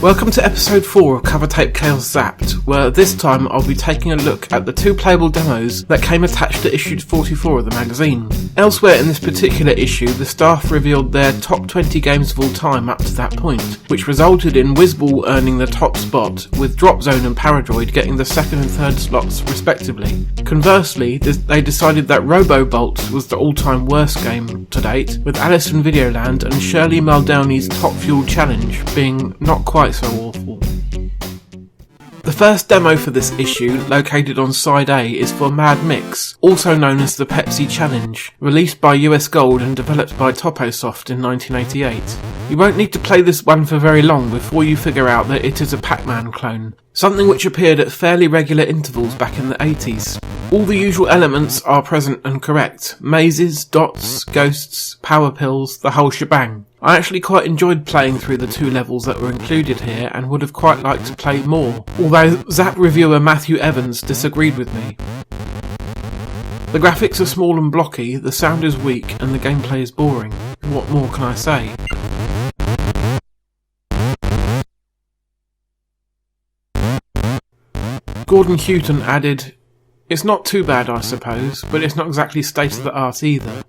Welcome to episode 4 of Covertape Chaos Zzapped, where this time I'll be taking a look at the 2 playable demos that came attached to issue 44 of the magazine. Elsewhere in this particular issue, the staff revealed their top 20 games of all time up to that point, which resulted in Whizball earning the top spot, with Drop Zone and Paradroid getting the 2nd and 3rd slots respectively. Conversely, they decided that Robobolt was the all-time worst game to date, with Alice in Videoland and Shirley Muldowney's Top Fuel Challenge being not quite so awful. The first demo for this issue, located on side A, is for Mad Mix, also known as the Pepsi Challenge, released by US Gold and developed by Toposoft in 1988. You won't need to play this one for very long before you figure out that it is a Pac-Man clone, something which appeared at fairly regular intervals back in the 80s. All the usual elements are present and correct: mazes, dots, ghosts, power pills, the whole shebang. I actually quite enjoyed playing through the 2 levels that were included here and would have quite liked to play more, although Zzap reviewer Matthew Evans disagreed with me. The graphics are small and blocky, the sound is weak and the gameplay is boring. What more can I say? Gordon Houghton added, "It's not too bad I suppose, but it's not exactly state of the art either."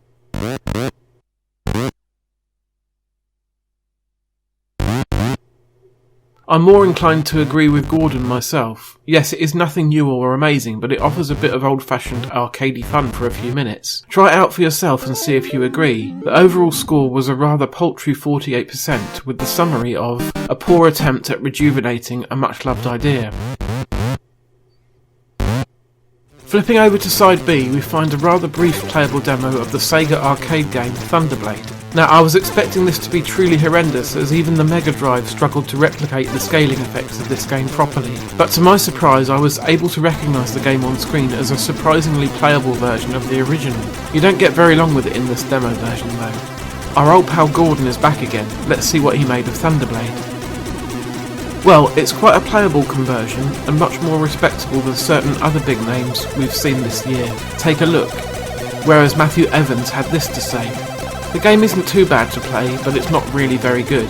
I'm more inclined to agree with Gordon myself. Yes, it is nothing new or amazing, but it offers a bit of old-fashioned arcadey fun for a few minutes. Try it out for yourself and see if you agree. The overall score was a rather paltry 48%, with the summary of a poor attempt at rejuvenating a much-loved idea. Flipping over to side B, we find a rather brief playable demo of the Sega arcade game Thunderblade. Now, I was expecting this to be truly horrendous, as even the Mega Drive struggled to replicate the scaling effects of this game properly. But to my surprise, I was able to recognise the game on screen as a surprisingly playable version of the original. You don't get very long with it in this demo version though. Our old pal Gordon is back again. Let's see what he made of Thunderblade. Well, it's quite a playable conversion, and much more respectable than certain other big names we've seen this year. Take a look. Whereas Matthew Evans had this to say: "The game isn't too bad to play, but it's not really very good."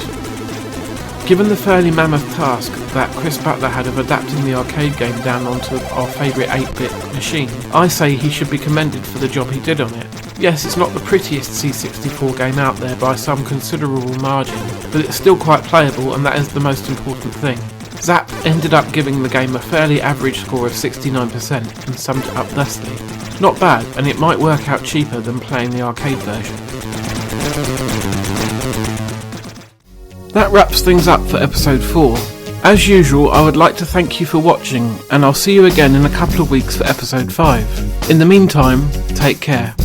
Given the fairly mammoth task that Chris Butler had of adapting the arcade game down onto our favourite 8-bit machine, I say he should be commended for the job he did on it. Yes, it's not the prettiest C64 game out there by some considerable margin, but it's still quite playable, and that is the most important thing. Zzap ended up giving the game a fairly average score of 69% and summed it up thusly. Not bad, and it might work out cheaper than playing the arcade version. That wraps things up for episode 4. As usual, I would like to thank you for watching, and I'll see you again in a couple of weeks for episode 5. In the meantime, take care.